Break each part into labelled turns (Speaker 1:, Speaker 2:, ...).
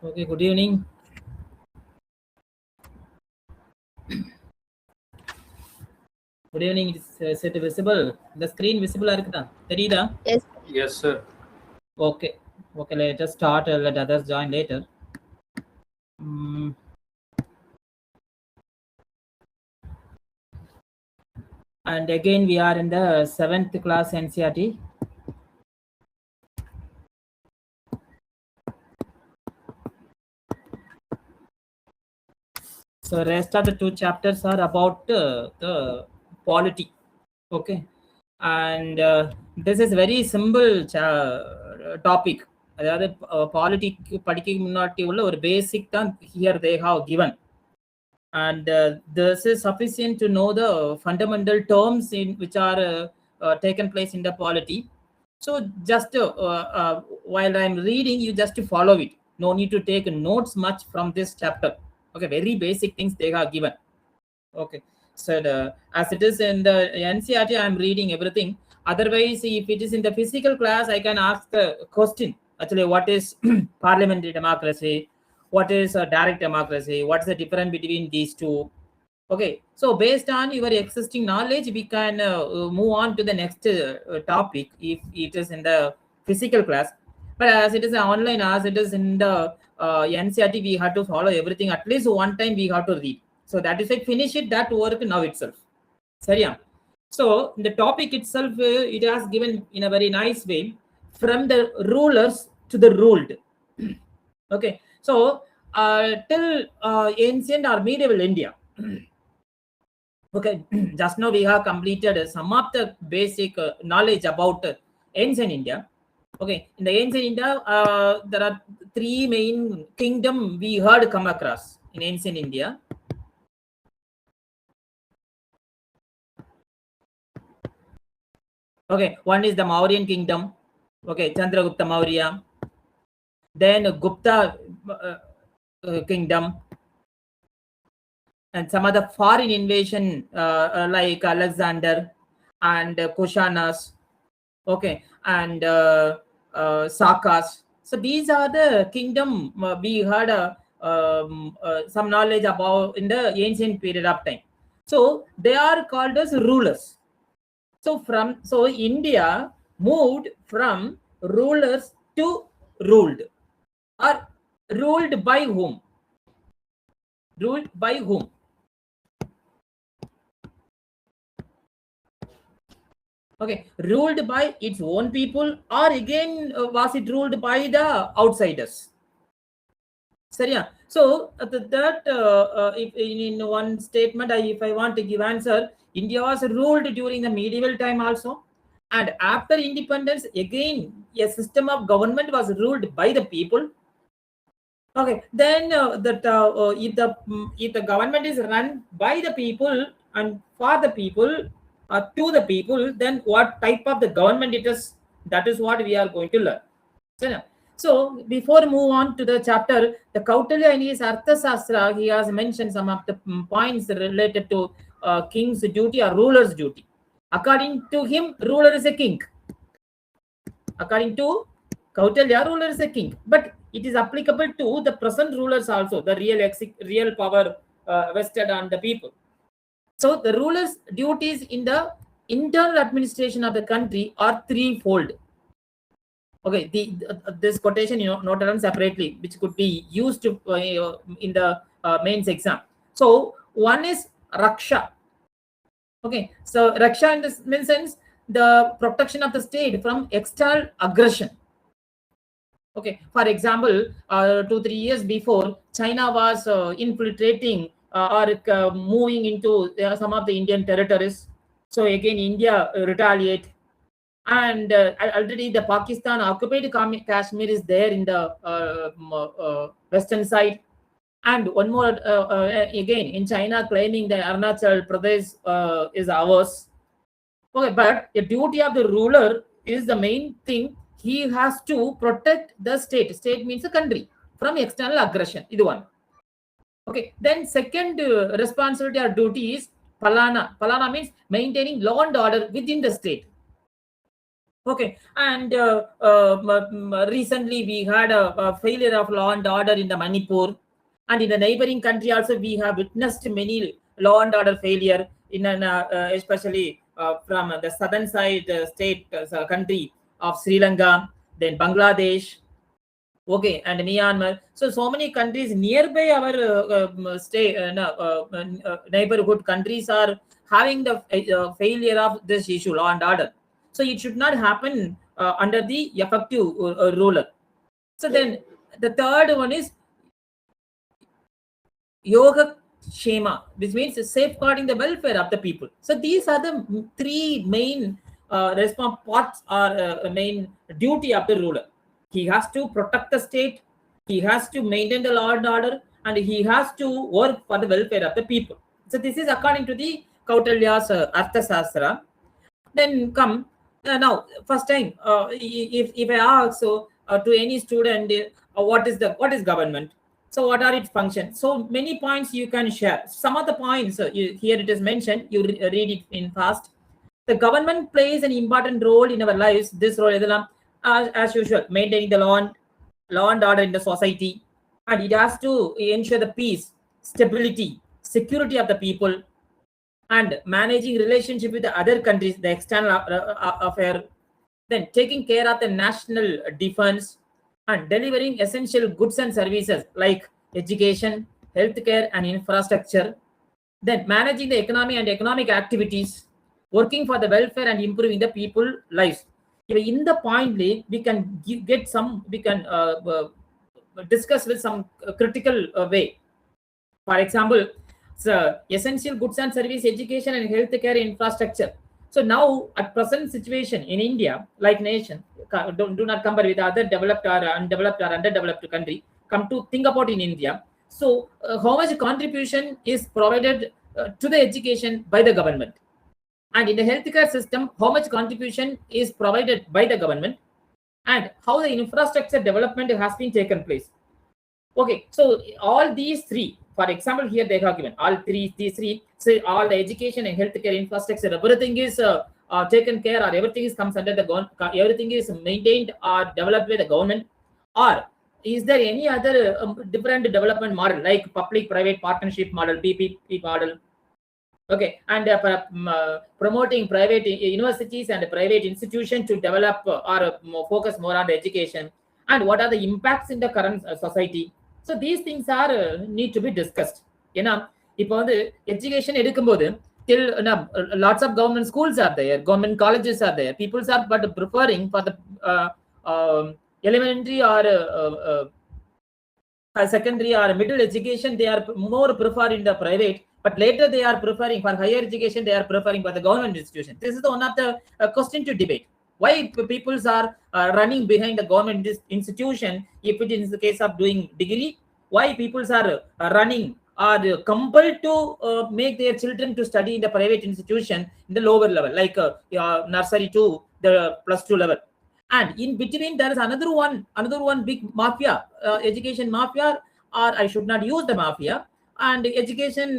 Speaker 1: Okay, good evening. Good evening. Is it visible? The screen visible இருக்குதா? தெரியுதா?
Speaker 2: Yes.
Speaker 3: Yes, sir.
Speaker 1: Okay. Okay, let us start. Let others join later. And again, we are in the 7th class NCERT. So rest of the two chapters are about the polity. Okay, and this is very simple topic. அதாவது politic படிக்க முன்னாடி உள்ள ஒரு பேசிக் தான் here they have given, and this is sufficient to know the fundamental terms in which are taken place in the polity. So just while I'm reading, you just follow it. No need to take notes much from this chapter. Okay, very basic things they have given. Okay, so as it is in the NCERT, I'm reading everything. Otherwise, if it is in the physical class, I can ask the question. Actually, what is parliamentary democracy? What is a direct democracy? What's the difference between these two? Okay, so based on your existing knowledge, we can move on to the next topic if it is in the physical class. But as it is online, as it is in the NCERT, we have to follow everything. At least one time we have to read. So that is like finish it, that work now itself. சரியா? So the topic itself, it has given in a very nice way, from the rulers to the ruled. Okay, so till ancient or medieval India. Okay, just now we have completed some of the basic knowledge about ancient India. Okay, in the ancient India, there are three main kingdom we heard come across in ancient India. Okay, one is the Mauryan kingdom. Okay, Chandragupta Maurya. Then Gupta kingdom, and some other foreign invasion like Alexander and Kushanas. Okay, and Sakas. So these are the kingdom we heard some knowledge about in the ancient period of time. So they are called as rulers. So India moved from rulers to ruled. Or ruled by whom? Ruled by whom? Okay, ruled by its own people, or again was it ruled by the outsiders? Seriya? So that if in one statement, if I want to give answer, India was ruled during the medieval time also, and after independence again a system of government was ruled by the people. Okay, then if the government is run by the people and for the people, to the people, then what type of the government it is, that is what we are going to learn. So before move on to the chapter, the Kautilya in his Arthashastra, he has mentioned some of the points related to king's duty or ruler's duty. According to him, ruler is a king. According to Kautilya, ruler is a king, but it is applicable to the present rulers also, the real power vested on the people. So the ruler's duties in the internal administration of the country are threefold. Okay, this quotation noted down separately, which could be used to, in the mains exam. So one is Raksha. Okay, so Raksha in this sense, the protection of the state from external aggression. Okay, for example, 2-3 years before, China was infiltrating or moving into some of the Indian territories. So again, India retaliate, and already the Pakistan occupied Kashmir is there in the western side, and one more again in China claiming that Arunachal Pradesh is ours. Okay, but the duty of the ruler is the main thing. He has to protect the state. State means the country from external aggression. This one. Okay, then second responsibility or duty is Palana. Palana means maintaining law and order within the state. Okay, and recently we had a failure of law and order in the Manipur, and in the neighboring country also we have witnessed many law and order failure in an especially from the southern side state country of Sri Lanka, then Bangladesh, okay, and Myanmar. So many countries nearby our stay no, neighborhood countries are having the failure of this issue, law and order. So it should not happen under the effective ruler. So then the third one is yoga shema, which means safeguarding the welfare of the people. So these are the three main response parts or main duty of the ruler. He has to protect the state, he has to maintain the law and order, and he has to work for the welfare of the people. So this is according to the Kautilya's Arthasastra. Then come now first time if I ask so to any student what is government, so what are its functions, so many points you can share. Some of the points here it is mentioned, you read it in fast. The government plays an important role in our lives. This role is as usual maintaining the law and order in the society, and it has to ensure the peace, stability, security of the people, and managing relationship with the other countries, the external affair, then taking care of the national defense, and delivering essential goods and services like education, healthcare, and infrastructure, then managing the economy and economic activities, working for the welfare and improving the people lives. In the point we can get some, we can discuss with some critical way. For example, so essential goods and service, education and healthcare infrastructure. So now at present situation in India, like nation, do not compare with other developed or undeveloped or underdeveloped country. Come to think about in India. So how much contribution is provided to the education by the government? And in the healthcare system, how much contribution is provided by the government? And how the infrastructure development has been taken place? Okay, so all these three, for example, here they have given all these three, say all the education and healthcare infrastructure, everything is taken care, or everything is comes under the government, everything is maintained or developed by the government, or is there any other different development model like public-private partnership model, PPP model? Okay, and promoting private universities and private institutions to develop or focus more on the education, and what are the impacts in the current society? So these things are need to be discussed. இப்போ வந்து education எடுக்கும்போது till lots of government schools are there, government colleges are there, people are but preferring for the elementary or secondary or middle education, they are more prefer in the private, but later they are preferring for higher education, they are preferring for the government institution. This is the one of the question to debate. Why people are running behind the government institution if it is the case of doing degree? Why people are running or compelled to make their children to study in the private institution in the lower level, like nursery to the +2 level? And in between there is another one big mafia, education mafia, or I should not use the mafia, and education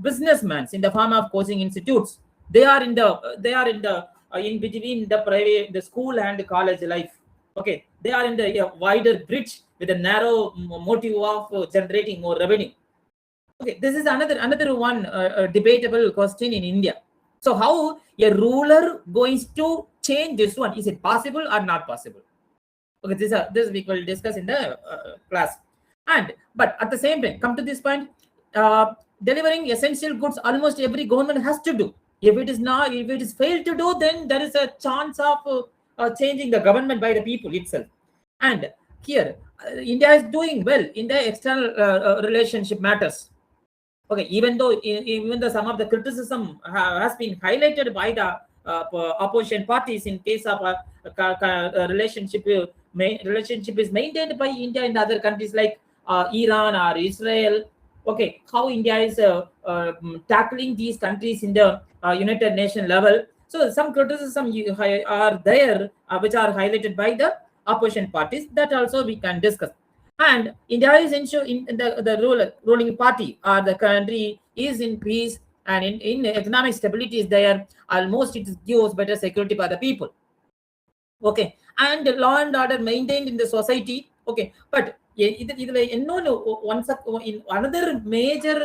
Speaker 1: businessmen in the form of coaching institutes. They are in the in between the private, the school and the college life. Okay, they are in the wider bridge with a narrow motive of generating more revenue. Okay, this is another one debatable question in India. So how a ruler going to change this one? Is it possible or not possible? Okay, this we will discuss in the class. And but at the same time, come to this point, delivering essential goods, almost every government has to do. If it is failed to do, then there is a chance of changing the government by the people itself. And here India is doing well in the external relationship matters. Okay, even though some of the criticism has been highlighted by the opposition parties in case of relationship is maintained by India in other countries like Iran or Israel. Okay, how India is tackling these countries in the United Nations level. So some criticism are there which are highlighted by the opposition parties, that also we can discuss. And India is in the ruling party or the country is in peace and in economic stability is there. Almost it gives better security for the people. Okay, and law and order maintained in the society. Okay, but in another major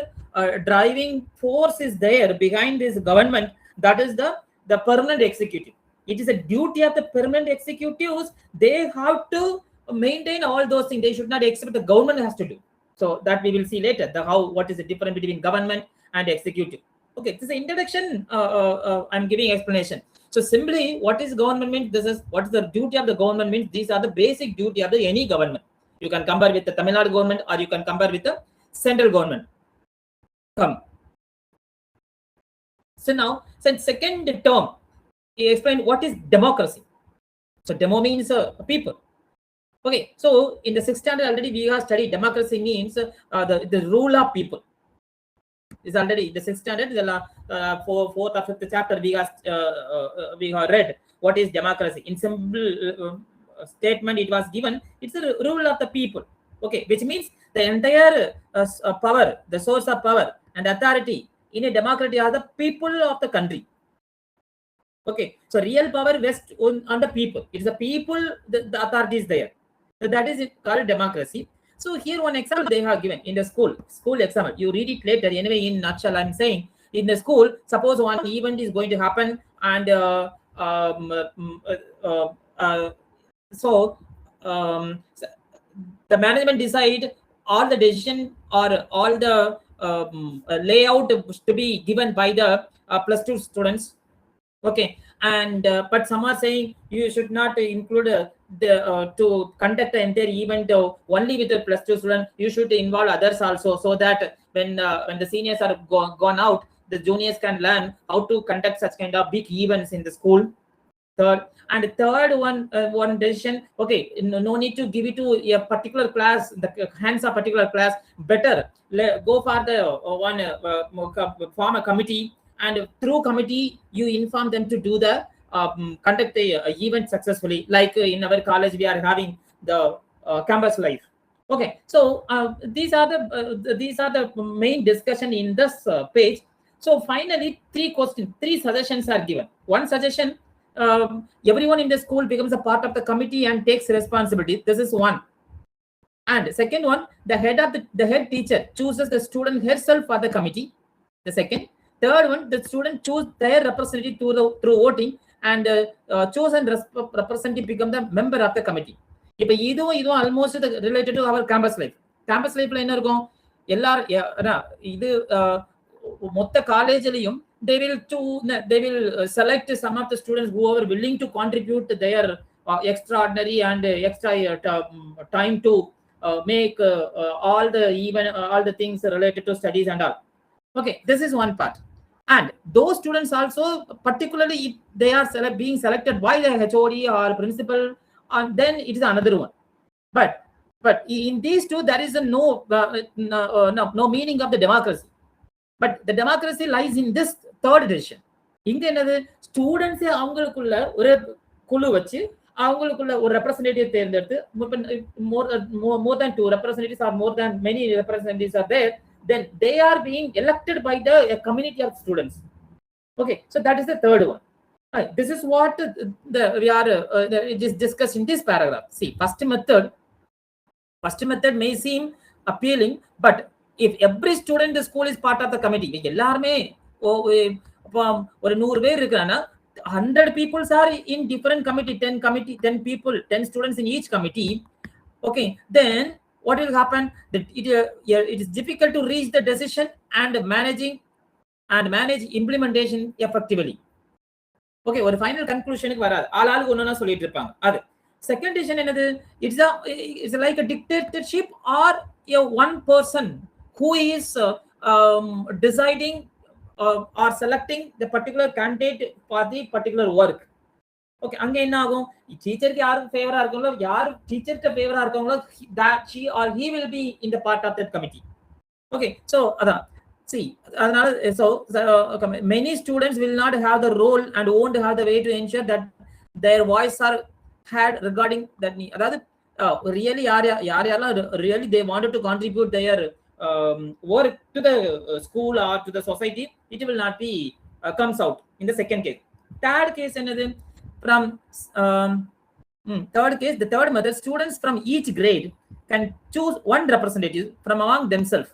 Speaker 1: driving force is there behind this government, that is the permanent executive. It is a duty of the permanent executives. They have to maintain all those things. They should not accept the government has to do. So that we will see later, what is the difference between government and executive. Okay, this is the introduction. I'm giving explanation. So simply, what is government means? This is what is the duty of the government means. These are the basic duty of the any government. You can compare with the Tamil Nadu government, or you can compare with the central government. Come. So now, since second term, he explained what is democracy. So demo means people. Okay, so in the 6th standard already we have studied democracy means the rule of people. Is already the 6th standard, the 4th or 5th chapter we have read what is democracy. In simple statement it was given, it's the rule of the people. Okay, which means the entire power, the source of power and authority in a democracy are the people of the country. Okay, so real power rests on the people. It's the people, the authority is there. So that is called democracy. So here one example they have given in the school example. You read it later. Anyway, in nutshell, I'm saying in the school, suppose one event is going to happen, and so the management decide all the decision or all the layout to be given by the +2 students. Okay, and but some are saying you should not include to conduct the entire event only with the +2 student. You should involve others also, so that when the seniors are gone out, the juniors can learn how to conduct such kind of big events in the school. Third one decision. Okay, no need to give it to a particular class, the hands of particular class. Better go for the form a committee, and through committee you inform them to do the conduct the event successfully. Like in our college we are having the campus life. Okay, so these are the main discussion in this page. So finally, 3 suggestions are given. One suggestion, everyone in the school becomes a part of the committee and takes responsibility. This is one. And second one, the head teacher chooses the student herself for the committee. The second. Third one, the student choose their representative through voting, and chosen representative become the member of the committee. இப்போ இதுவும் almost related to our campus லைஃப்ல என்ன இருக்கும், எல்லாரும் இது மொத்த காலேஜ்லயும் they will select some of the students who are willing to contribute their extraordinary and extra time to make all the things related to studies and all. Okay, this is one part. And those students also, particularly if they are being selected by the HOD or principal, and then it is another one. But in these two, there is no meaning of the democracy. But the democracy lies in this third decision. இங்க என்னது, students அவங்களுக்குள்ள ஒரு குழு வச்சு அவங்களுக்குள்ள ஒரு representative தேர்ந்தெடுத்து, more than 2 representatives or more than many representatives are there, then they are being elected by the community of students. Okay, so that is the third one. This is what we are just discussed in this paragraph. See, first method may seem appealing, but if every student in the school is part of the committee, எல்லாருமே ஒரு 100 பேர் இருக்கானா, 100 people are in different committee, 10 people, 10 students in each committee. Okay, then what will happen? That it is difficult to reach the decision and manage implementation effectively. Okay, ஒரு final conclusionக்கு வராது, ஆளாளுக்கு ஒண்ணா சொல்லிட்டு இருப்பாங்க. அது second decision என்னது, it's like a dictatorship or a one person who is deciding or selecting the particular candidate for the particular work. Okay, அங்க என்ன ஆகும், டீச்சருக்கு யாருக்கு ஃபேவரா இருக்காங்களோ, யார் டீச்சருக்கு ஃபேவரா இருக்காங்களோ, that she or he will be in the part of that committee. Okay, so அதான் see, அதனால so many students will not have the role and won't have the way to ensure that their voice are heard regarding that. அதாவது really யாரெல்லாம் really they wanted to contribute their work to the school or to the society, it will not be comes out in the second case. Third case என்னது, from Third case, the third method, students from each grade can choose one representative from among themselves.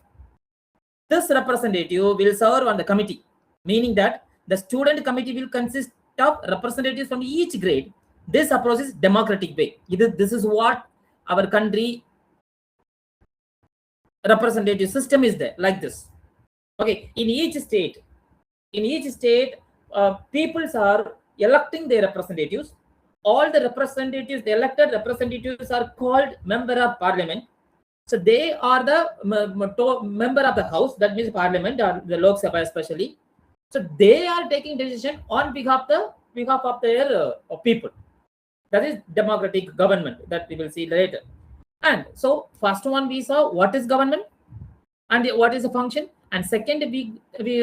Speaker 1: This representative will serve on the committee, meaning that the student committee will consist of representatives from each grade. This approach is democratic way. This is what our country representative system is there, like this. Okay, in each state, peoples are electing their representatives. All the representatives, the elected representatives, are called member of parliament. So they are the member of the house, that means parliament or the Lok Sabha especially. So they are taking decision on behalf of their people. That is democratic government that we will see later. And so first one we saw what is government and what is a function. And second, we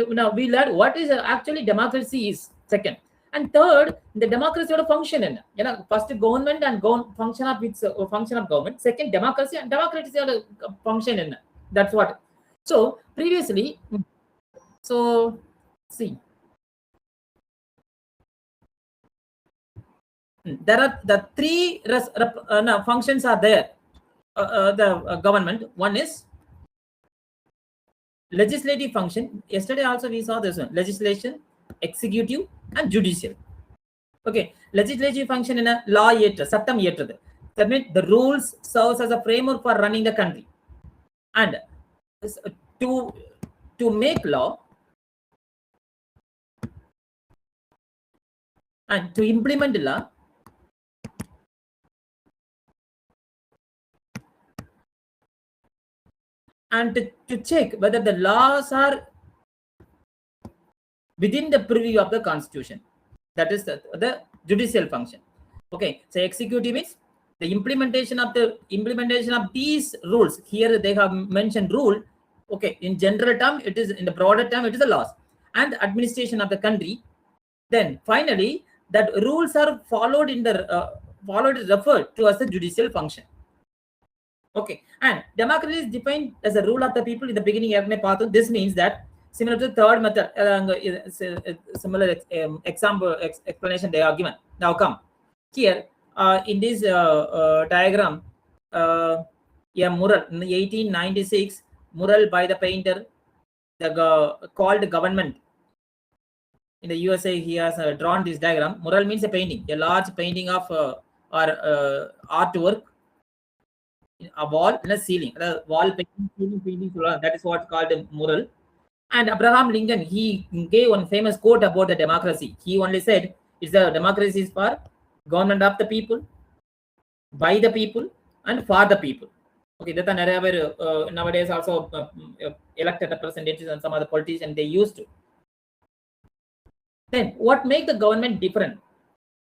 Speaker 1: learned what is actually democracy is second. And third, the democracy or function in, first government and function of its function of government. Second, democracy and democracy or function in. That's what. So previously, so see, there are the three functions are there. The government. One is legislative function. Yesterday also we saw this one: legislation, executive, and judicial. Okay, legislative function in a law yet sattam yetrathu. That means the rules serves as a framework for running the country, and to make law and to implement the law, and to check whether the laws are within the purview of the constitution. That is the judicial function. Okay, so executive means the implementation of these rules. Here they have mentioned rule. Okay, in general term, it is in the broader term, it is the laws and the administration of the country. Then finally, that rules are followed referred to as the judicial function. Okay, and democracy is defined as a rule of the people in the beginning. This means that similar to the third method, similar example explanation they are given. Now come here in this diagram, a mural in 1896 mural by the painter, called Government. In the USA, he has drawn this diagram. Mural means a painting, a large painting of or artwork, a wall and a ceiling. Wall painting, ceiling painting, that is what's called a mural. And Abraham Lincoln, he gave one famous quote about the democracy. He only said, "It's the democracy is for government of the people, by the people, and for the people." Okay, that nowadays also elected representatives and some other politicians they used to. Then what make the government different?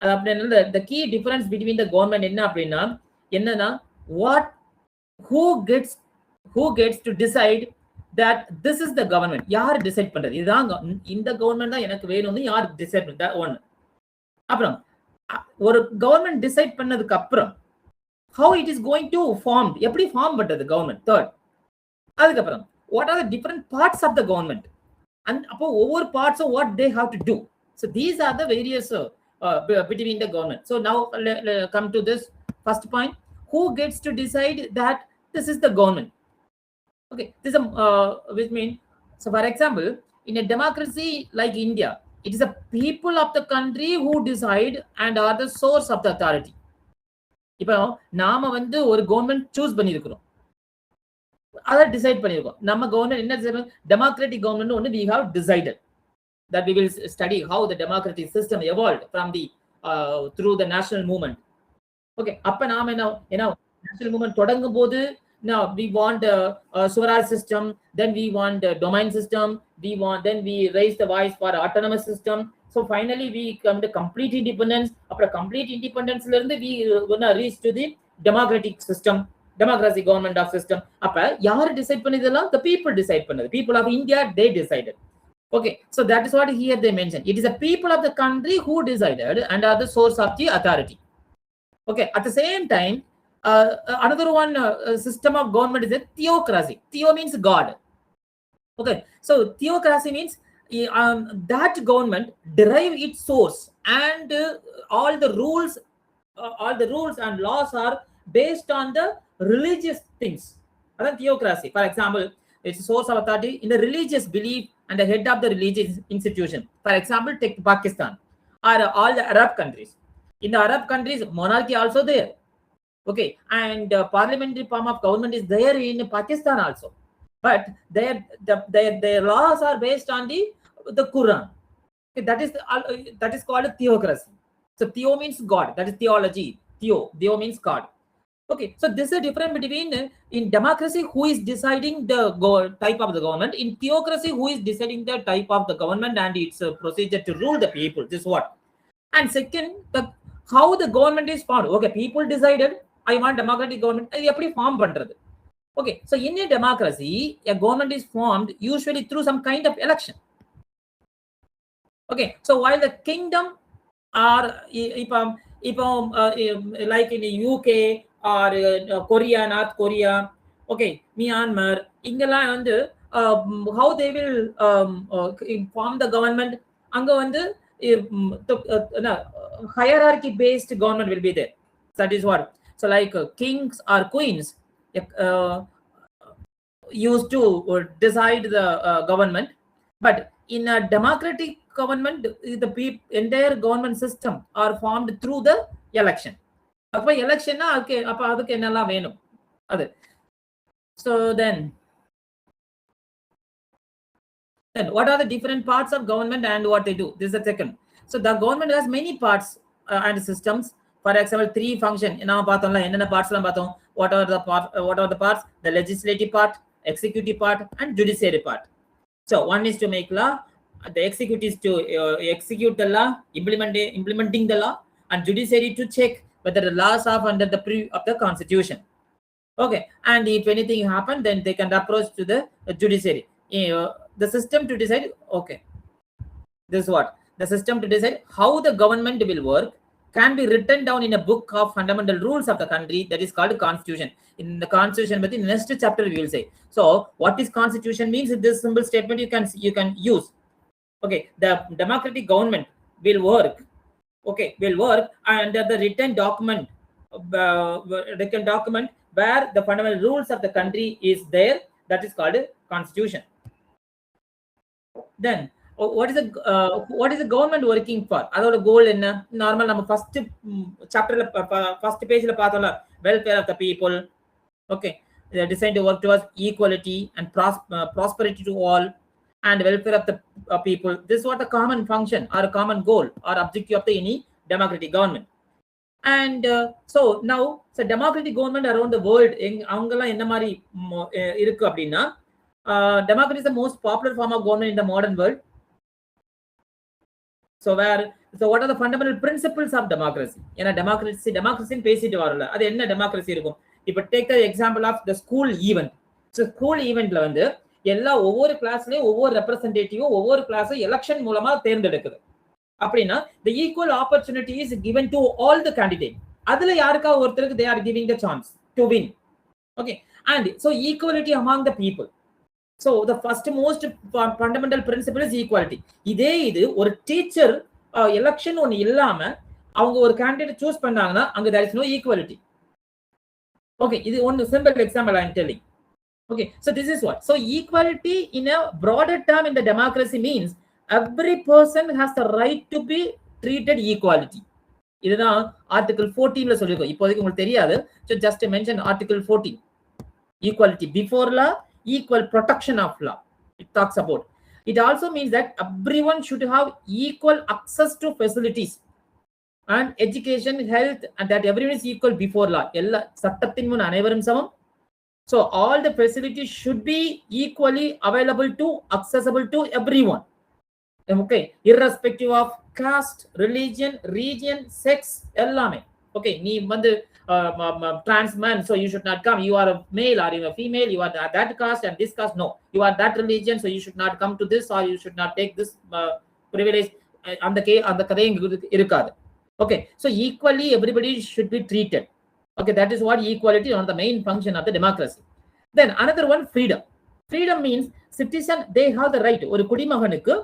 Speaker 1: The key difference between the government who gets to decide that this is the government. Yaar decide பண்றது இதுதான் இந்த government தான் எனக்கு வேணும்னு யார் decide பண்ணா ஒன்னு. அப்புறம் ஒரு கவர்மெண்ட் டிசைட் பண்ணதுக்கு அப்புறம் how it is going to form, எப்படி ஃபார்ம் பண்றது கவர்மெண்ட். third, அதுக்கப்புறம் what are the different parts of the government, and அப்போ ஒவ்வொரு parts of what they have to do. So these are the various between the government. So now come to this first point: who gets to decide that this is the government? Okay, this is which means, so for example, in a democracy like India, it is the people of the country who decide and are the source of the authority. இப்போ நாம ஒரு government choose பண்ணிருக்கிறோம், அதை decide பண்ணிருக்கோம். நம்ம government என்ன democratic government ஒன்று we have decided that we will study how the democratic system evolved from the through the national movement. Okay, அப்ப நாம என்ன national movement தொடங்கும் போது now we want a Swaraj system, then we want a domain system, then we raise the voice for autonomous system. So finally we come to complete independence. After complete independence la irundhu we gonna reach to the democratic system, democracy government of system. அப்ப யார் decide பண்ணதெல்லாம்? the people decide பண்ணது. People of India, they decided. Okay, so that is what here they mentioned. It is the people of the country who decided and are the source of the authority. Okay, at the same time, another one system of government is a theocracy. Theo means God. Okay, so theocracy means that government derive its source and all the rules all the rules and laws are based on the religious things. That's theocracy. For example, it's a source of authority in the religious belief and the head of the religious institution. For example, take Pakistan or all the Arab countries. In the Arab countries, monarchy also there. Okay, and parliamentary form of government is there in Pakistan also, but their laws are based on the Quran. Okay, that is called theocracy. So theo means God. That is theology. Theo means God. Okay, so this is a difference between in democracy who is deciding the type of the government, in theocracy who is deciding the type of the government and its procedure to rule the people. This is what. And second, how the government is formed. Okay, people decided I want democratic government. Eppadi form பண்றது? Okay, so in a democracy, a government is formed usually through some kind of election. Okay, so while the kingdom are like in the UK or Korea, North Korea, okay, Myanmar, ingala and how they will form the government, anga vandu hierarchy based government will be there. That is what. So like kings or queens used to decide the government, but in a democratic government, the entire government system are formed through the election. அப்ப எலெக்ஷன்னா அப்ப அதுக்கு என்னெல்லாம் வேணும் அது. So then what are the different parts of government and what they do? This is the second. So the government has many parts and systems. For example, 3 function. நாம பார்த்தோம்ல என்னென்ன பார்ட்ஸ்லாம் பார்த்தோம். What are the parts? The legislative part, executive part and judiciary part. So one is to make law, the executive is to execute the law, implementing the law, and judiciary to check whether the laws are under the of the constitution. Okay, and if anything happen, then they can approach to the judiciary. The system to decide. Okay, this is what the system to decide how the government will work can be written down in a book of fundamental rules of the country, that is called constitution. In the constitution, but in the next chapter we will say. So what is constitution means? This simple statement you can use. Okay, the democratic government will work. Okay, will work under the written document where the fundamental rules of the country is there. That is called constitution. Then what is the government working for? Adoda goal enna? Normal நம்ம first chapter first page la paathola, welfare of the people. Okay, they are designed to work towards equality and prosperity to all and welfare of the people. This is what the common function or a common goal or objective of the any democratic government. And so now, so democratic government around the world avangala enna mari irukku appadina, democracy is the most popular form of government in the modern world. So what are the fundamental principles of democracy? Ena democracy பேசிட்டு வரல, அது என்ன democracy இருக்கும். இப்ப take the example of the school event. So school eventல வந்து எல்லா ஒவ்வொரு கிளாஸ்லயும் ஒவ்வொரு ரெப்ரசன்டேட்டிவும் ஒவ்வொரு கிளாஸ் எலெக்ஷன் மூலமா தேர்ந்தெடுக்குது. அப்படின்னா the equal opportunity is given to all the candidates. அதுல யாருக்கா ஒருத்தருக்கு they are giving the chance to win. Okay, and so equality among the people. So the first most fundamental principle is equality. இது ஒரு teacher election ஒன்னு இல்லாம அவங்க ஒரு candidate choose பண்ணாங்கன்னா அங்க there is no equality. Okay, இது ஒன்னு simple example I am telling. Okay, so this is what. So equality in a broader term in the democracy means every person has the right to be treated equality. இதுதான் article 14 ல சொல்லிருக்கோம். இப்போதைக்கு உங்களுக்கு தெரியாது. So just to mention article 14. Equality before law, equal protection of law. It talks about. It also means that everyone should have equal access to facilities and education, health, and that everyone is equal before law. எல்லா சட்டத்தின் முன் அனைவரும் சமம். So all the facilities should be equally available to, accessible to everyone. Okay, irrespective of caste, religion, region, sex, ellame. Okay, நீ வந்து trans man, so you should not come. You are a male or you are a female, you are that caste and this caste. No, you are that religion, so you should not come to this or you should not take this privilege. அந்த கதை இருக்காது. Okay, so equally everybody should be treated. Okay, that is what equality is, one of the main function of the democracy. Then another one, freedom. Freedom means citizen, they have the right. ஒரு குடிமகனுக்கு,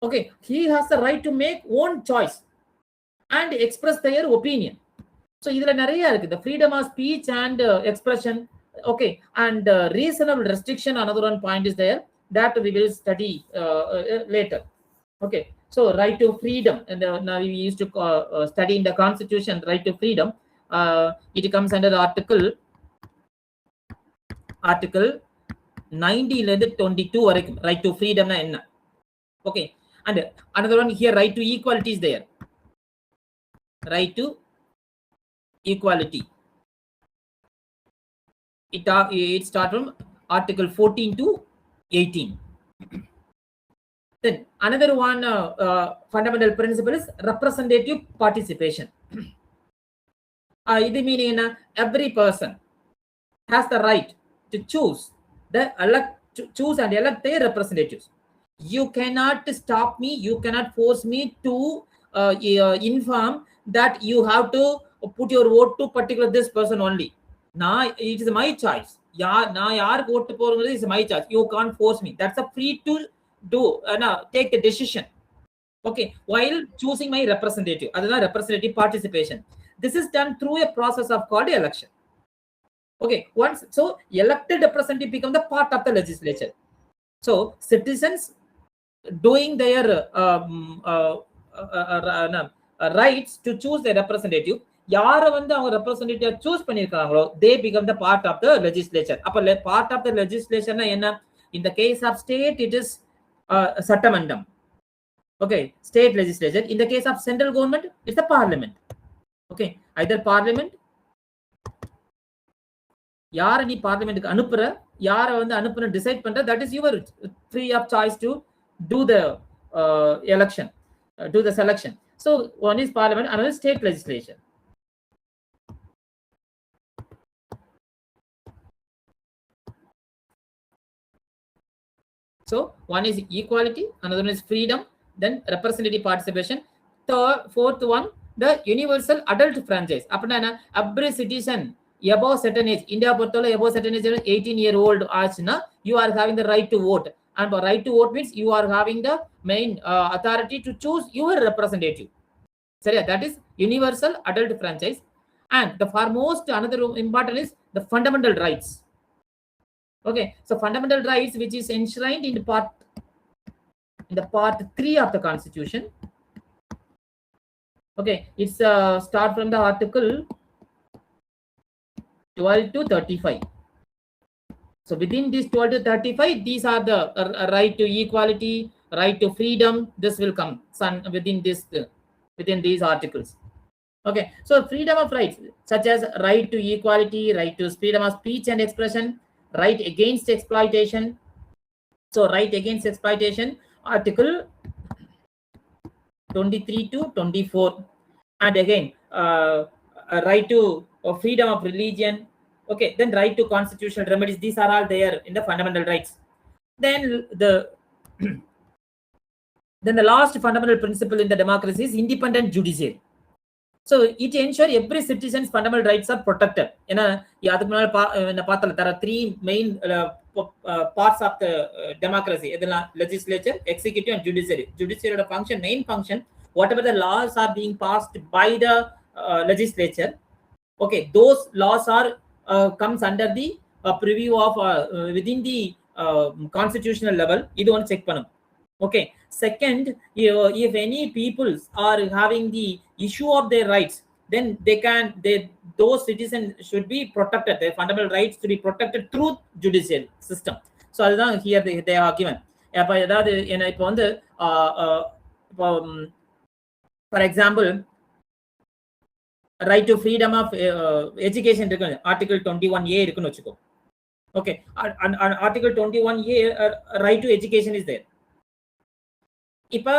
Speaker 1: okay, he has the right to make own choice and express their opinion. So இதுல நிறைய இருக்கு. The freedom of speech and expression. Okay, and reasonable restriction, another one point is there that we will study later. Okay, so right to freedom, and now we used to study in the constitution right to freedom. It comes under article 90 ல இருந்து 22 வரைக்கும் right to freedom na enna. Okay, and another one here, right to equality is there. Right to equality, it starts from article 14 to 18. Then another one fundamental principle is representative participation. This meaning every person has the right to choose and elect their representatives. You cannot stop me, you cannot force me to inform that you have to put your vote to particular this person only. Now it is my choice. Vote is my choice. You can't force me. That's a free to do take the decision. Okay, while choosing my representative, that's representative participation. This is done through a process of called election. Okay, once so elected representative become the part of the legislature. So citizens doing their rights to choose their representative, யாரை வந்து அவங்க representative choose பண்ணிருக்காங்களோ they become the part of the legislature. அப்ப part of the legislature என்ன? In the case of state it is சட்டமன்றம். Okay, state legislature. In the case of central government it's the parliament. Okay, either parliament, யாரை நீ பார்லிமெண்ட்டுக்கு அனுப்புற, யாரை வந்து அனுப்புற decide பண்ற, that is your free of choice to do the election, do the selection. So one is parliament, another is state legislature. So one is equality, another one is freedom, then representative participation. Fourth one, the universal adult franchise. அப்படின்னா every citizen above certain age, India பொறுத்தவரை above certain age 18-year-old ஆச்சுன்னா you are having the right to vote. And right to vote means you are having the main authority to choose your representative. So that is universal adult franchise. And the foremost another important is the fundamental rights. Okay, so fundamental rights which is enshrined in the part 3 of the constitution. Okay, it's start from the article 12 to 35. So within this 12 to 35, these are the right to equality, right to freedom. This will come within this within these articles. Okay, so freedom of rights such as right to equality, right to freedom of speech and expression, right against exploitation. So right against exploitation, article 23 to 24, and again right to freedom of religion. Okay, then right to constitutional remedies. These are all there in the fundamental rights. Then the last fundamental principle in the democracy is independent judiciary. So it ensures every citizen's fundamental rights are protected. There are three main parts of the democracy: legislature, executive, and judiciary. Judiciary function, main function, whatever the laws are being passed by the legislature. Okay, those laws are comes under the preview of within the constitutional level. Idu one check panum. Okay, second, if any peoples are having the issue of their rights, then those citizens should be protected. Their fundamental rights to be protected through judicial system. So அதுதான் here they are given. அப்ப ஏதாவது இப்போ வந்து for example, right to freedom of education இருக்கு, article 21A இருக்குன்னு வச்சுக்கோ. Okay, article 21A right to education is there. இப்ப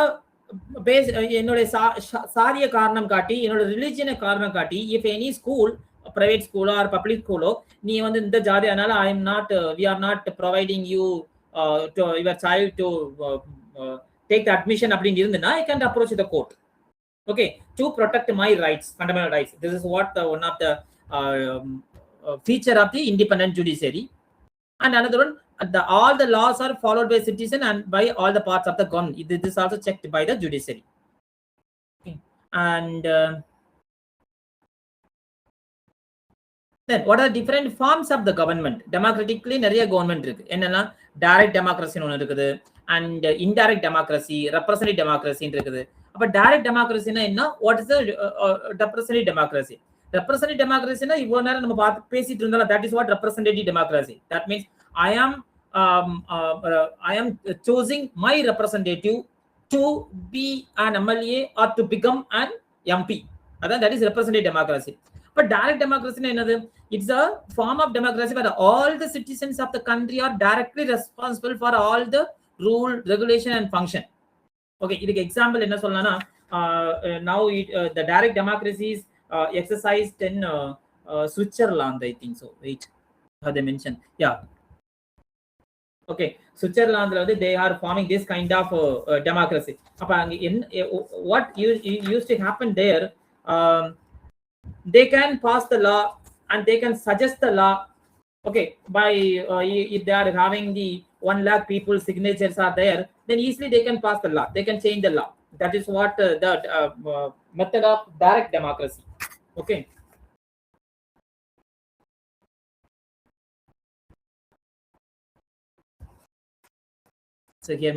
Speaker 1: என்னோட சாரிய காரணம் காட்டி, என்னோட ரிலிஜியனை காரணம் காட்டி, if any school, private school or public school, நீ வந்து இந்த ஜாதி, அதனால we are not providing you to your child to take the admission அப்படின்னு இருந்துன்னா, I can approach the court. Okay, to protect my rights, fundamental rights. This is what one of the feature of the independent judiciary. And another one, all the laws are followed by citizen and by all the parts of the government. This is also checked by the judiciary. Okay. And Then what are different forms of the government? Democratically நிறைய government இருக்கு. என்னன்னா direct democracy ஒன்னு இருக்குது and indirect democracy, representative democracy இருக்குது. அப்ப direct democracy னா என்ன? What is the representative democracy? Representative democracy னா இவ்வளவு நேரம் நம்ம பேசிட்டு இருந்தாலும் that is what representative democracy. That means I am choosing my representative to be an MLA or to become an MP. That is representative democracy. But direct democracy is another. It's a form of democracy where all the citizens of the country are directly responsible for all the rule, regulation, and function. Okay, this example enna sollana now the direct democracy is exercised in Switzerland, I think so. Wait, how they mentioned? Yeah. Okay, Switzerland they are forming this kind of democracy. What used to happen there? They can pass the law and they can suggest the law. Okay, by if they are having the 1 lakh people signatures are there, then easily they can pass the law. They can change the law. That is what the method of direct democracy. Okay. So here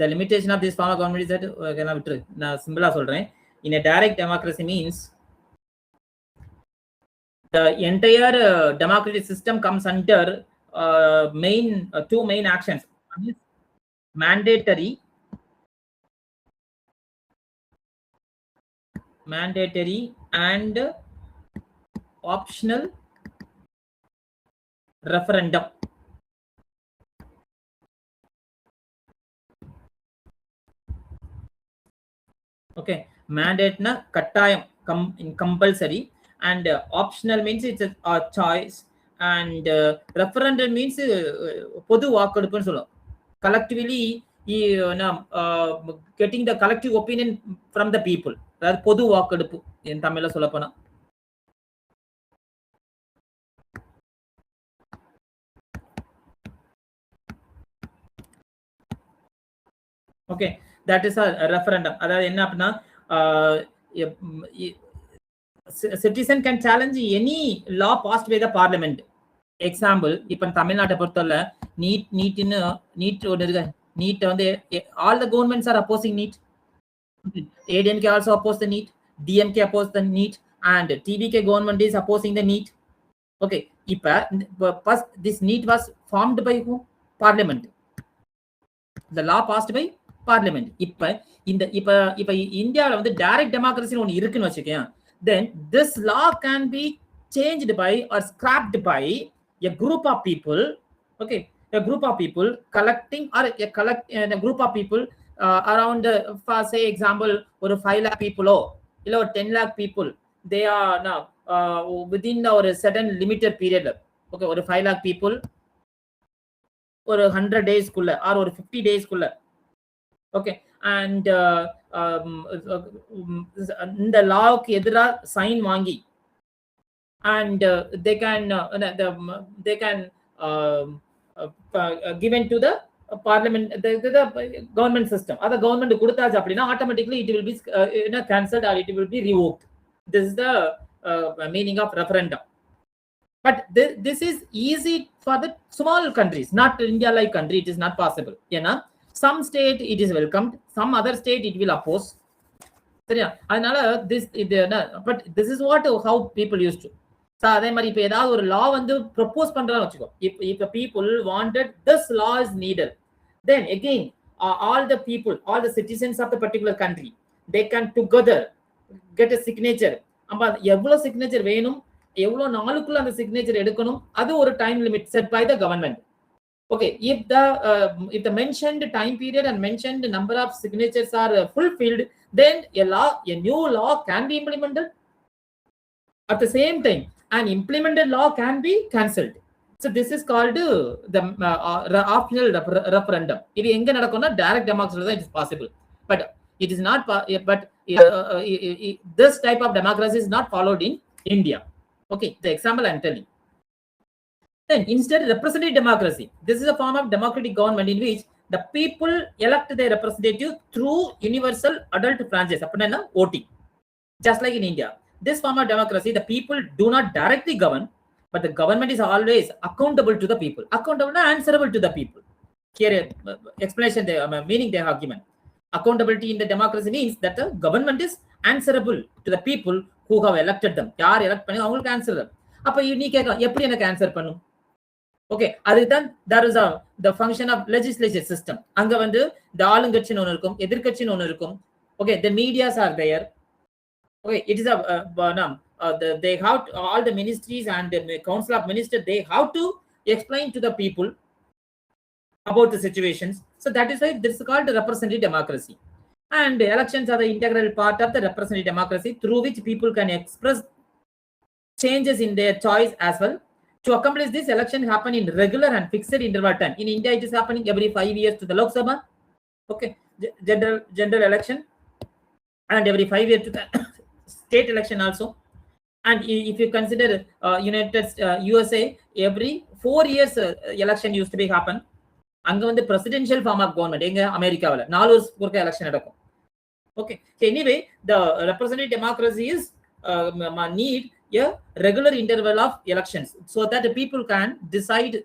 Speaker 1: the limitation of this form of government is that நான் சிம்பிளா சொல்றேன். In a direct democracy means the entire democratic system comes under two main actions. One is mandatory and optional referendum. Okay, mandate na kattayam, compulsory, and optional means it's a choice, and referendum means பொது வாக்கெடுப்புன்னு சொல்லுவோம். Collectively getting the collective opinion from the people. அதாவது பொது வாக்கெடுப்பு என் தமிழ்ல சொல்லப்போனா. Okay, that is a referendum. அதாவது என்ன அப்படின்னா citizen can challenge any law passed by the parliament. Example, இப்ப தமிழ்நாட்டை பொறுத்தவரை நீட் ஒன்று இருக்கு. நீட் வந்து all the governments are opposing NEET. ADMK also oppose the NEET, DMK oppose the NEET, and TBK government is opposing the NEET. Okay, first this NEET was formed by who? Parliament. The law passed by parliament. இப்ப இந்தியாவில் வந்து direct democracy ஒன்று இருக்குன்னு வச்சுக்கேன். Then this law can be changed by or scrapped by a group of people. Okay, a group of people collecting or a group of people around for say example ஒரு 5 lakh people இல்ல ஒரு 10 lakh people, they are now within ஒரு certain limited period. Okay, ஒரு 5 lakh people ஒரு 100 days குள்ள or ஒரு 50 days குள்ள. Okay, and இந்த லாவுக்கு எதிரா சைன் வாங்கி and they can given to the parliament, the government system. Other government கொடுத்தாச்சு அப்படின்னா automatically it will be cancelled or it will be revoked. This is the meaning of referendum. But this is easy for the small countries, not India like country. It is not possible. Some state it is welcomed, some other state it will oppose. சரியா? அதனால but this is what how people used to. So அதே மாதிரி இப்ப ஏதாவது ஒரு law வந்து propose பண்றான்னு வச்சுக்கோ. If the people wanted this law is needed, then again all the people, all the citizens of the particular country, they can together get a signature. அப்ப எவ்வளவு signature வேணும், எவ்வளவு நாளுக்குள்ள அந்த signature எடுக்கணும், அது ஒரு time limit set by the government. Okay, if the mentioned time period and mentioned number of signatures are fulfilled, then a new law can be implemented. At the same time, an implemented law can be cancelled. So this is called the optional referendum. If you நடக்கும்னா direct democracy it is possible, but it is not. But this type of democracy is not followed in India. Okay, the example I am telling. Then instead representative democracy. This is a form of democratic government in which the people elect their representative through universal adult franchise. அப்படின்னா voting. Just like in India. This form of democracy, the people do not directly govern. but the government is always accountable to the people, accountable and answerable to the people. Here, explanation, meaning they have given. Accountability in the democracy means that the government is answerable to the people who have elected them. யார் elect பண்ணி அவங்களுக்கு answer தான். அப்ப நீ கேட்கலாம், எப்படி எனக்கு answer பண்ணும்? ஓகே, அதுதான் there is the function of legislative system. அங்க வந்து the ஆளுங்கட்சின்னு ஒன்று இருக்கும், எதிர்க்கட்சின்னு ஒன்று இருக்கும். Okay, the medias are there. Okay, it is they have to, all the ministries and the council of ministers, they have to explain to the people about the situations. So that is why this is called representative democracy. And elections are the integral part of the representative democracy, through which people can express changes in their choice as well. To accomplish this, election happen in regular and fixed interval time. In India, it is happening every 5 years to the Lok Sabha. Okay, general election, and every 5 years to the state election also. And if you consider USA, every 4 years election used to be happen. அங்க வந்து presidential form of government எங்க அமெரிக்காவில் 4 வருஷத்துக்கு ஒருக்க election நடக்கும். Okay, so anyway, the representative democracy is need a regular interval of elections so that the people can decide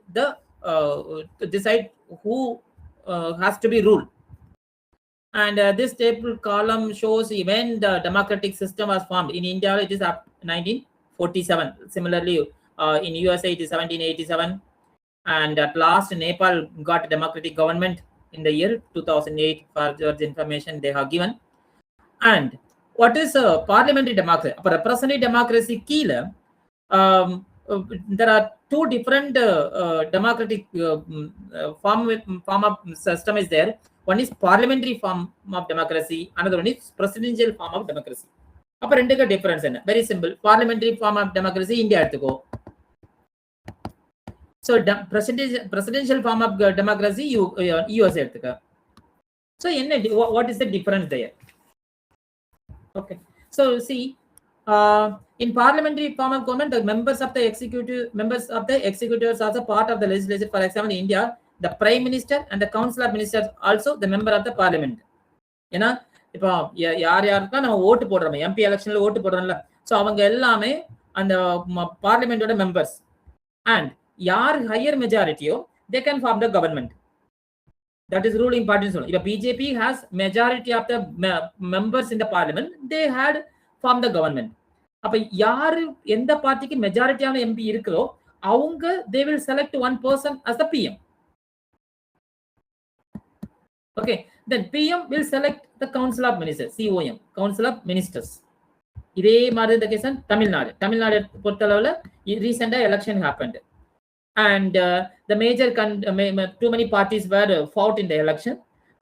Speaker 1: who has to be ruled. And this table column shows when the democratic system was formed. In India, it is up 1947. Similarly, in USA, it is 1787. And at last, Nepal got a democratic government in the year 2008. For your information, they have given. And what is a parliamentary democracy? A representative democracy key. There are two different democratic form of system is there. One is parliamentary form of democracy. Another one is presidential form of democracy. அப்ப ரெண்டுக்கு difference என்ன? Very simple. Parliamentary form of democracy India எடுத்துக்கோ. So presidential form of democracy US எடுத்துக்க. So what is the difference there? Okay, so see, in parliamentary form of government, the members of the executives are the part of the legislature. For example, in India, the prime minister and the council of ministers also the member of the parliament. ஏன்னா இப்போ யாருக்கா நம்ம ஓட்டு போடுறோம், MP எலெக்ஷன்ல ஓட்டு போடுறோம்ல, so அவங்க எல்லாமே அந்த பார்லிமெண்டோட மெம்பர்ஸ். அண்ட் யார் higher மெஜாரிட்டியோ they can form the government. That is ruling party. If BJP has majority of the members in the parliament, they had formed the government. அப்ப யாரு எந்த பார்ட்டிக்கு மெஜாரிட்டியான எம்பி இருக்கோ அவங்க they will select one person as the PM. Okay, then PM will select the council of ministers, COM, council of ministers. இதே மாதிரி இந்த case Tamil Nadu பொறுத்தளவுல ரீசெண்டா election happened. And the major too many parties were fought in the election,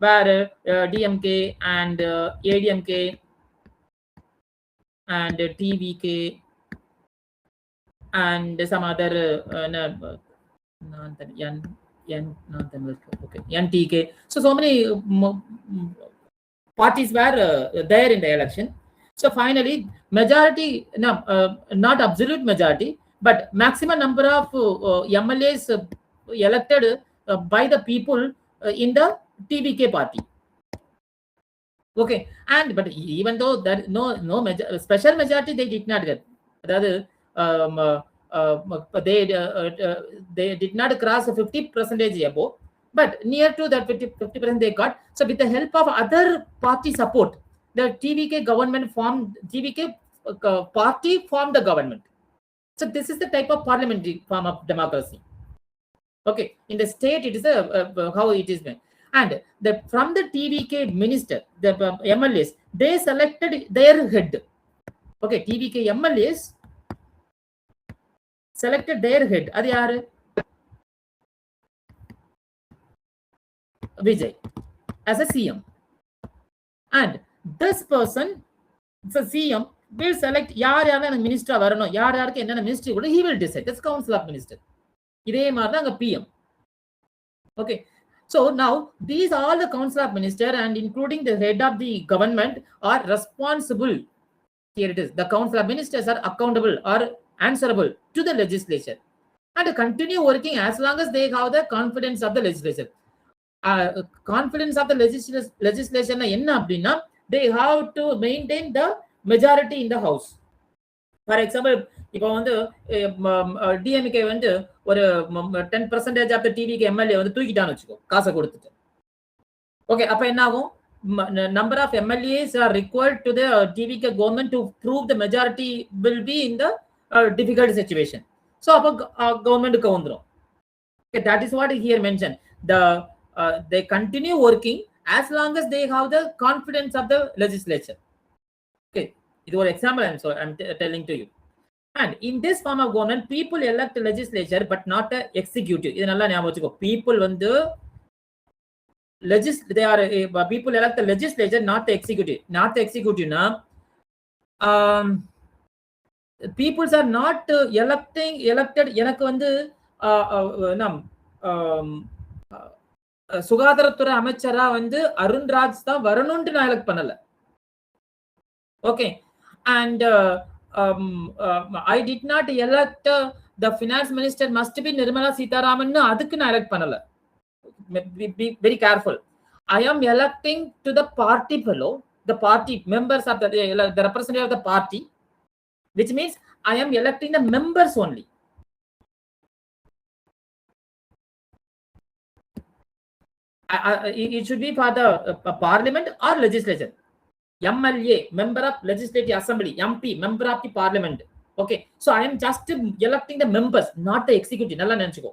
Speaker 1: where DMK and ADMK and TVK and some other NTK. So many parties were there in the election. So finally, majority, not absolute majority, but maximum number of MLAs elected by the people in the TVK party. Okay, but even though that no special majority they did not get, they did not cross 50% above, but near to that 50% they got. So with the help of other party support, the TVK party formed the government. So this is the type of parliamentary form of democracy. Okay, in the state it is how it is made. And from the TVK minister, the MLAs, they selected their head. Okay, TVK MLAs selected their head. Adu yaru? Vijay as a CM. And this person, the CM, will select யார் மினிஸ்டரா வரணும், யாருக்கு என்னென்ன ministry கூட he will decide. That's council of minister. இதே மாதிரி தான் அங்க PM. Okay, so now these all the council of minister and including the head of the government are responsible. Here it is, the council of ministers are accountable or answerable to the legislature and continue working as long as they have the confidence of the legislature. Confidence of the legislation என்ன அப்படின்னா they have to maintain the majority in the house. For example, இப்போ வந்து DMK வந்து ஒரு 10% of the டிவிக்கு MLA வந்து தூக்கிட்டான்னு வச்சுக்கோ, காசை கொடுத்துட்டு. ஓகே, அப்ப என்ன ஆகும்? Number of MLAs are required to the TVK government to prove the majority will be in the difficult situation. So அப்ப கவர்மெண்ட்க்கு வந்துரும். Okay, that is what here mentioned. They continue working as long as they have the confidence of the legislature. Okay, இது ஒரு example I'm telling to you. And in this form of government, people elect the legislature but not the executive. இது நல்லா ஞாபகம் வச்சுக்கோ. People வந்து they are people elect the legislature, not the executive. Not the executive na peoples are not elected. எனக்கு வந்து சுகாதாரத்துறை அமைச்சரா வந்து அருண்ராஜ் தான் வரணும்னு நான் எலெக்ட் பண்ணல. Okay, and I did not elect the finance minister must be Nirmala Sitharaman, அதுக்கு நான் எலெக்ட் பண்ணல. Be very careful. I am electing to the party fellow, the party members of the representative of the party, which means I am electing the members only. It should be for the parliament or legislature. MLA, member of legislative assembly. MP, member of the parliament. Okay, so I am just electing the members, not the executive. நல்லா நினைச்சுக்கோ.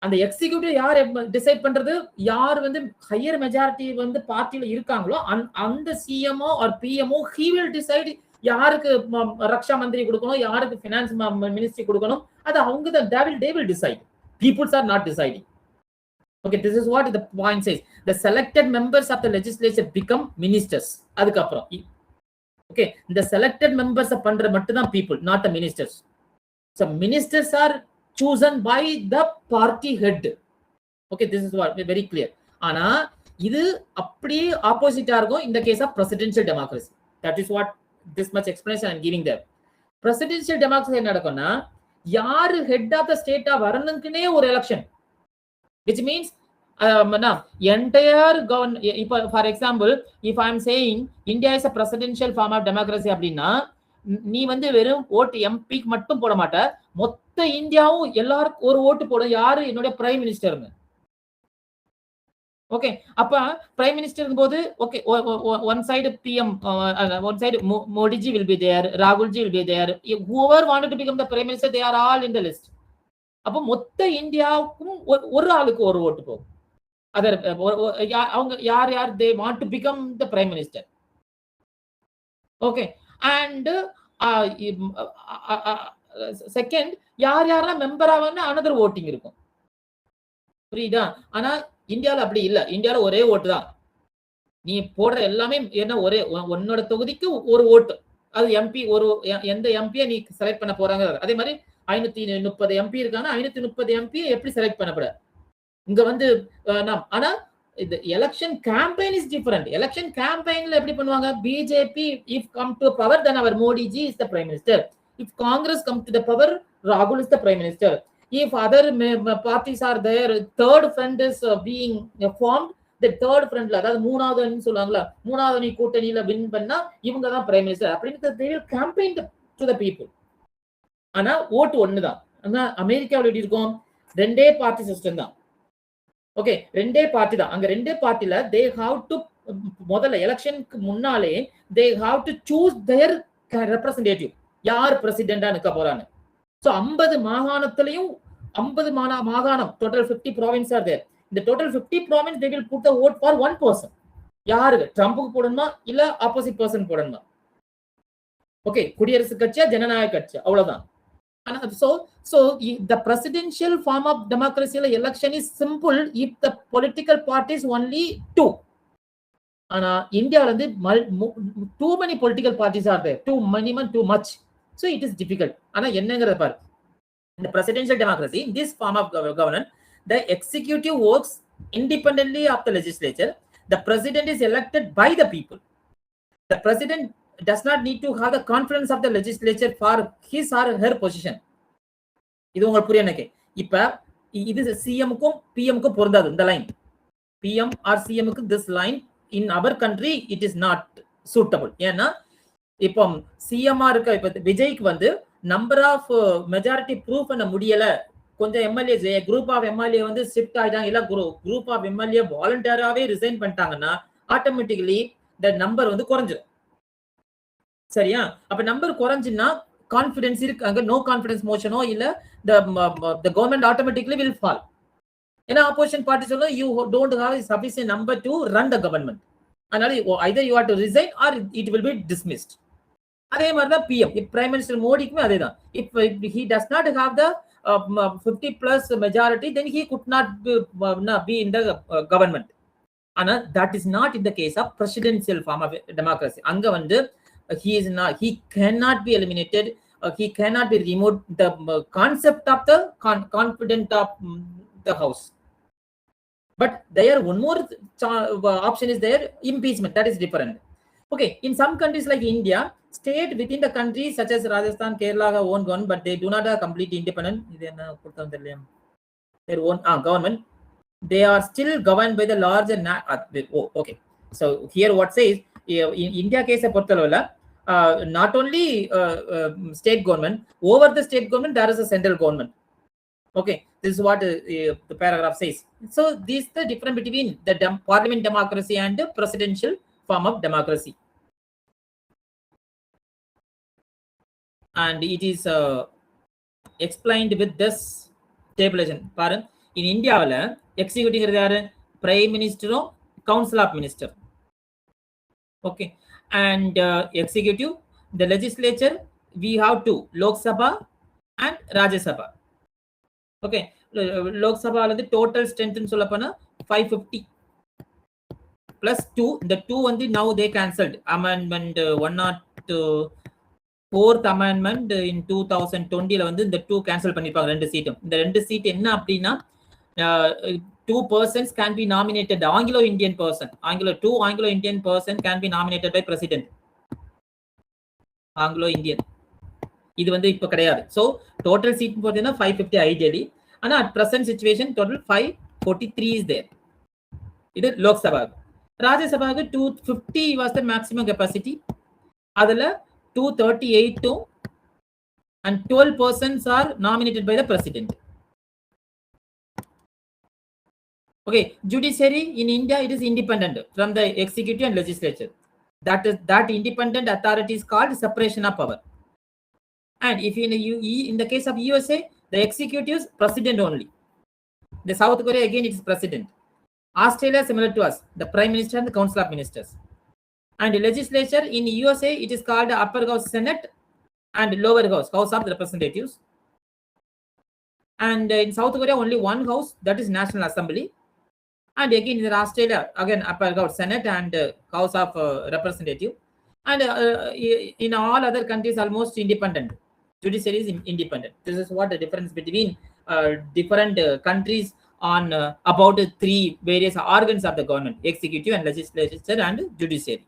Speaker 1: அந்த executive யார் decide பண்றது? யார் வந்து higher majority வந்து பார்ட்டில இருக்காங்களோ அந்த CMO or PMO he will decide யாருக்கு ரக்ஷா மந்திரி கொடுக்கணும், யாருக்கு ஃபினான்ஸ் மினிஸ்ட்ரி கொடுக்கணும். அது அவங்க they will decide. Peoples are not deciding. Okay, this is what the point says. The selected members of the legislature become ministers. அதுக்கு அப்புறம் okay, the selected members பண்ற மட்டும் தான் people, not the ministers. So ministers are chosen by the party head. Okay, this is what very clear. ஆனா இது அப்படியே ஆப்போசிட்டா இருக்கும் இந்த case of presidential democracy. That is what this much explanation I am giving there. Presidential democracy என்ன நடக்கும்னா யாரு head of the ஸ்டேட்டா வரணும்னே ஒரு எலெக்ஷன், which means entire இப்போ for example if I am saying India is a presidential form of democracy அப்படின்னா நீ வந்து வெறும் ஓட்டு எம்பிக்கு மட்டும் போட மாட்ட, மொத்த இந்தியாவும் எல்லாருக்கும் ஒரு ஓட்டு போடும். யாரு? என்னுடைய பிரைம் மினிஸ்டர்னு. ஓகே, அப்ப பிரைம் மினிஸ்டர் போது okay one side PM, one side Modiji will be there, ராகுல்ஜி will be there. whoever wanted to become the prime minister, they are all in the list. அப்ப மொத்த இந்தியாவுக்கும் ஒரு ஆளுக்கு ஒரு ஓட்டு போகும். அதர் அவங்க யார் they want to become the prime minister. Okay, and second யாரெல்லாம் மெம்பர் ஆவாங்கன்னா அனதர் ஓட்டிங் இருக்கும். புரியுதா? ஆனா இந்தியாவில் அப்படி இல்ல. இந்தியாவில் ஒரே ஓட்டு தான். நீ போடுற எல்லாமே என்ன ஒரே உன்னோட தொகுதிக்கு ஒரு ஓட்டு. அது எம்பி ஒரு எந்த எம்பியை நீ செலக்ட் பண்ண போறாங்க. அதே மாதிரி 530 எம்பி இருக்காங்க. 530 எம்பியை எப்படி செலக்ட் பண்ணப்பட இங்க வந்து ஆனா the election campaign is different. Election campaign la eppadi பண்ணுவாங்க? BJP if come to power, then our Modi ji is the prime minister. If Congress come to the power, Rahul is the prime minister. If other parties are there, third front is being formed, the third front la adha மூணாவது அணி சொல்வாங்கல, மூணாவது அணி கூட்டணியில win பண்ணா இவங்க தான் prime minister அப்படினு they will campaign to the people. ஆனா ஓட்டு ஒண்ணுதான். ஆனா அமெரிக்காவுல எப்படி இருக்கும்? ரெண்டே பார்ட்டி சிஸ்டம் தான். ஓகே, ரெண்டே பார்ட்டி தான். அங்க ரெண்டே பார்ட்டில they have to முதல்ல எலெக்ஷனுக்கு முன்னாலே they have to choose their representative. யார் பிரசிடென்டா நிக்க போறான்னு. சோ 50 மாகாணத்திலயும் 50 மாகாணம் டோட்டல் 50 province are there. இந்த total 50 province they will put the vote for one person. யாருக்கு? ட்ரம்புக்கு போடணுமா இல்ல ஆப்போசிட் பர்சன் போடணுமா? ஓகே, குடியரசு கட்சியா ஜனநாயக கட்சியா, அவ்வளவுதான். So the presidential form of democracy election is simple if the political parties only two. ஆனா இந்தியால வந்து too many political parties are there, too many, too much. So it is difficult. ஆனா என்னங்கறத பாரு. In the presidential democracy, in this form of governance, the executive works independently of the legislature. The president is elected by the people. The president does not need to have the confidence of the legislature for his or her position. இது உங்களுக்கு புரியணுக்கே. இப்ப இது சிஎம்க்கும் பிஎம்க்கும் பொருந்தாது இந்த line. PM or சிஎம்க்கு this line in our country it is not suitable. ஏன்னா இப்போ சிஎம்ஆ இருக்க இப்ப விஜய்க்கு வந்து number of majority proof பண்ண முடியல, கொஞ்சம் எம்எல்ஏஸ் குரூப் ஆஃப் எம்எல்ஏ வந்து ஷிஃப்ட் ஆயிட்டாங்க, இல்ல குரூப் ஆஃப் எம்எல்ஏ வாலண்டியராவே ரிசைன் பண்ணிட்டாங்கன்னா ஆட்டோமேட்டிக்கலி த நம்பர் வந்து குறைஞ்சிடும். சரியா? அப்ப நம்பர் குறைஞ்சுன்னா கான்ஃபிடன்ஸ் இருக்கு, அங்க நோ கான்ஃபிடன்ஸ் மோஷனோ இல்ல the government automatically will fall. ஏன்னா ஆப்போசிஷன் பார்ட்டி சொல்ல you don't have sufficient number to run the government. அதனால either you have to resign or it will be dismissed. அதே மாதிரி தான் பிஎம், பிரைம் மினிஸ்டர் மோடிக்குமே அதே தான். if he does not have the 50 plus majority, then he could not be in the government. ஆனா that is not in the case of presidential form of democracy. அங்க வந்து he cannot be eliminated, he cannot be removed. The concept of the confident of the house. But there one more option is there, impeachment. That is different. Okay, in some countries like India, state within the country such as Rajasthan, Kerala have own government, but they do not have complete independent. Their own government. They are still governed by the larger. Okay. So here what says in India case பொறுத்தளவுல not only state government, over the state government there is a central government. Okay, this is what the paragraph says. So this is the difference between the parliament democracy and the presidential form of democracy. And it is explained with this tabulation. பாருங்க, in India executive யாரு? prime minister or council of minister. Okay, and executive, the legislature, we have two, Lok Sabha and Rajya Sabha. Okay, Lok Sabha the total strength in சொல்லப்போனா 550 plus 2. The 2 வந்து now they cancelled. Amendment 104th amendment in 2020 வந்து இந்த 2 cancel பண்ணிருப்பாங்க ரெண்டு சீட்டும். இந்த ரெண்டு seat என்ன அப்படின்னா 2 persons can be nominated. Anglo-Indian person, two Anglo-Indian person can be nominated by president. Anglo-Indian இது வந்து இப்ப கிடையாது. So total seat பார்த்தீங்கன்னா 550 ideally. ஆனா at present situation total 543 is there. இது லோக் சபா. ராஜ்ய சபாவுக்கு 250 was the maximum capacity. அதுல 238 and 12 persons are nominated by the president. Okay, judiciary in India, it is independent from the executive and legislature. That independent authority is called separation of power. And if in the case of USA, the executive is president only. The South Korea again it is president. Australia similar to us, the prime minister and the council of ministers. And the legislature in USA it is called upper house Senate and lower house of representatives. And in South Korea only one house, that is National Assembly. And again in Australia again upper house Senate and house of representative. And in all other countries almost independent. Judiciary is independent. This is what the difference between different countries on about 3 various organs of the government: executive and legislature and judiciary.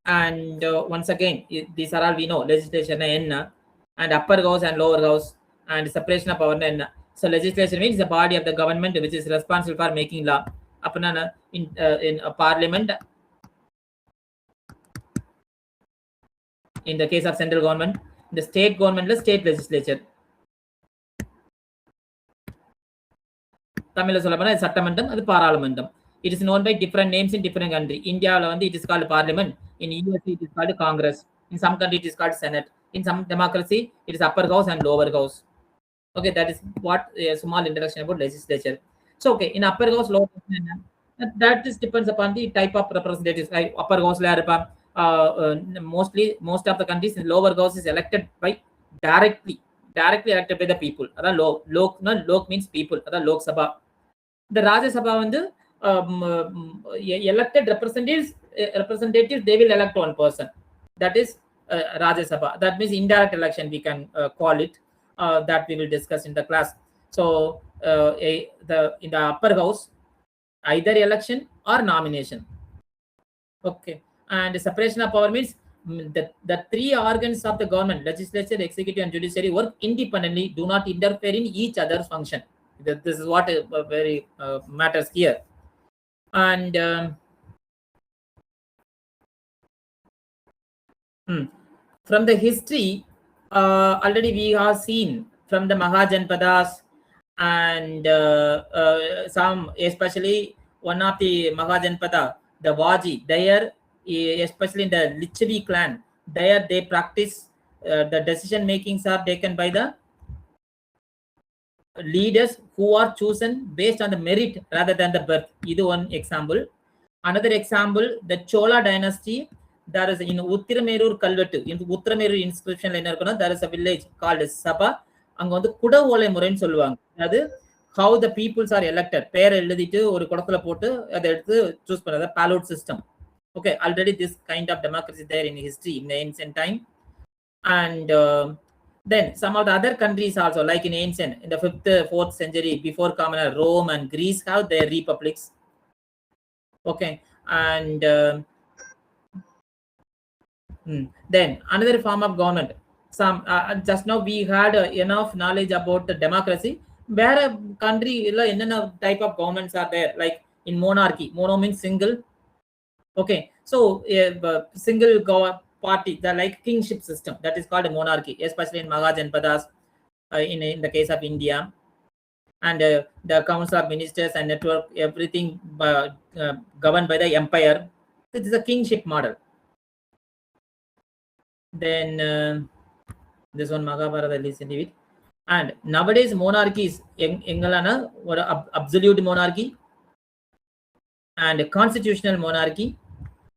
Speaker 1: And once again, these are all we know. Legislation and upper house and lower house and separation of power. So legislation means the body of the government which is responsible for making law. In a parliament, in the case of central government, the state government, the state legislature. Tamil சொல்லப்போனா சட்டமன்றம், அது பாராளுமன்றம். It is known by different names in different country. India வந்து it is called parliament. In USA it is called Congress. In some country it is called Senate. In some democracy it is upper house and lower house. Okay, that is what a small introduction about legislature. So okay, in upper house, lower house, that is depends upon the type of representatives. Upper house most of the countries in lower house is elected by directly elected by the people. That lok means people. That Lok Sabha. The Rajya Sabha வந்து elected representatives they will elect one person. That is Rajya Sabha. That means indirect election we can call it. That we will discuss in the class. So in the upper house either election or nomination. Okay, and separation of power means the 3 organs of the government, legislature, executive and judiciary, work independently, do not interfere in each other's function. This is what very matters here. And from the history, already we have seen from the Mahajanpadas and some, especially one of the Mahajanpada, the Vaji, there, especially in the Lichavi clan, there they practice the decision makings are taken by the leaders who are chosen based on the merit rather than the birth. This one example. Another example, the Chola dynasty, there is in Uttiramerur Kalvattu, in Uttiramerur inscription, there is a village called Sapa. அங்க வந்து குட ஓலை முறைன்னு சொல்லுவாங்க. அது how the peoples are elected. பேர் எழுதிட்டு ஒரு குடத்துல போட்டு அதை எடுத்து சூஸ் பண்றது ballot system. Okay, already this kind of democracy there in history in the ancient time. And then some of the other countries also, like in ancient, in the 5th, 4th century before common, Rome and Greece have their republics. Okay, and then another form of government. Some just now we had enough knowledge about the democracy. Where a country type of governments are there, like in monarchy. Mono means single. Okay, so single party, the like kingship system, that is called a monarchy, especially in Mahajanpadas, in the case of India. And the council of ministers and network, everything governed by the empire. This is a kingship model. Then this one Mahabharata, listen to it. And nowadays monarchies engalana or absolute monarchy and constitutional monarchy.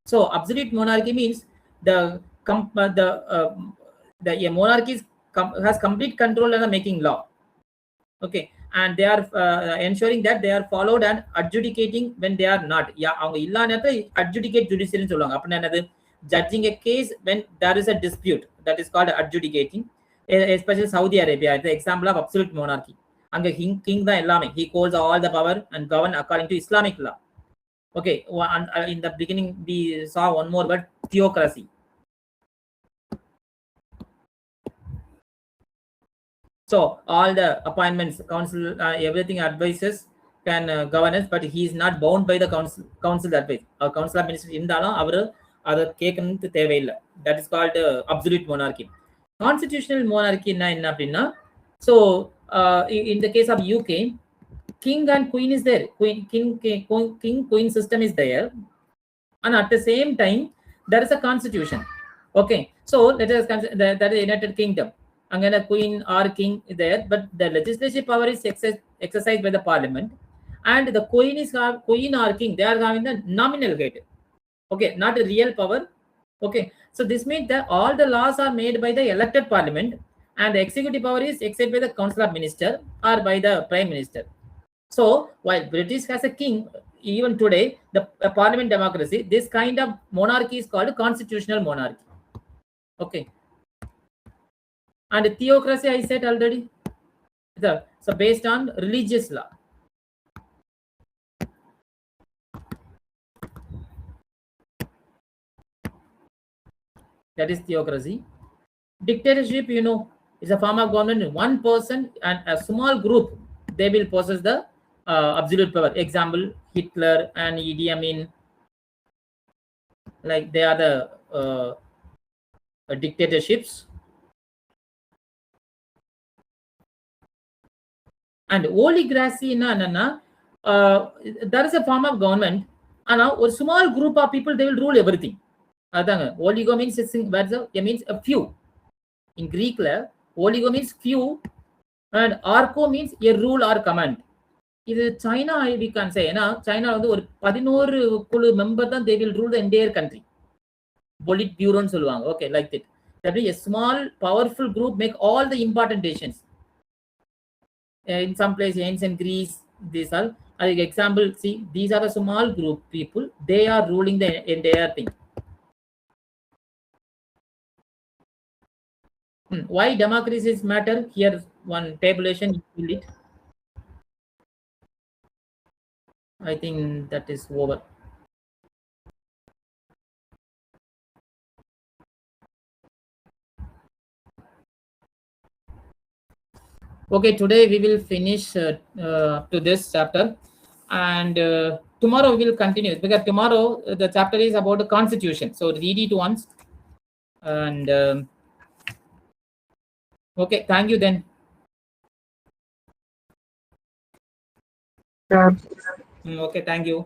Speaker 1: So absolute monarchy means the monarchy has complete control over making law. Okay, and they are ensuring that they are followed and adjudicating when they are not. அவங்க இல்லா நேரத்துல adjudicate judiciary சொல்லுவாங்க. அப்படின்னா என்னது? Judging a case when there is a dispute, that is called adjudicating. Especially Saudi Arabia, the example of absolute monarchy. அங்க king தான் எல்லாமே. He holds all the power and govern according to Islamic law. Okay, in the beginning we saw one more word, theocracy. So all the appointments, council, everything advices can govern us, but he is not bound by the council advice. Our council of ministers இருந்தாலும் அவர் அதை கேட்கணும்னு தேவையில்லை. That is called absolute monarchy. Constitutional monarchy என்ன அப்படின்னா, so in the case of UK, king and queen is there. King queen system is there, and at the same time there is a constitution. Okay, so let us consider that is United Kingdom. Again, a queen or king is there, but the legislative power is exercised by the parliament, and the queen or king, they are having the nominal weight. Okay, not a real power. Okay, so this means that all the laws are made by the elected parliament, and the executive power is except by the council of minister or by the prime minister. So while British has a king, even today the parliament democracy, this kind of monarchy is called constitutional monarchy. Okay, and theocracy I said already, so based on religious law. That is theocracy. Dictatorship, is a form of government. One person and a small group, they will possess the absolute power. Example, Hitler and Idi Amin, like they are the dictatorships. And oligarchy என்னன்னா, there is a form of government, ஆனா ஒரு small group of people, they will rule everything. அதாங்க oligo means it means a few. In Greek oligo means few, and arco means a rule or command. இது China we can say, ஏன்னா China வந்து ஒரு 11 குழு member தான், they will rule the entire country. Politburo ன்னு சொல்லுவாங்க. Okay, like that. That is a small powerful group make all the important decisions. In some places, ancient Greece, these are example. See, these are a small group people, they are ruling the entire thing. Why democracies matter? Here one tabulation, you fill it. I think that is over. Okay, today we will finish to this chapter, and tomorrow we will continue, because tomorrow the chapter is about the constitution. So read it once, and Okay, thank you then.
Speaker 2: Sure.
Speaker 1: Okay, thank you.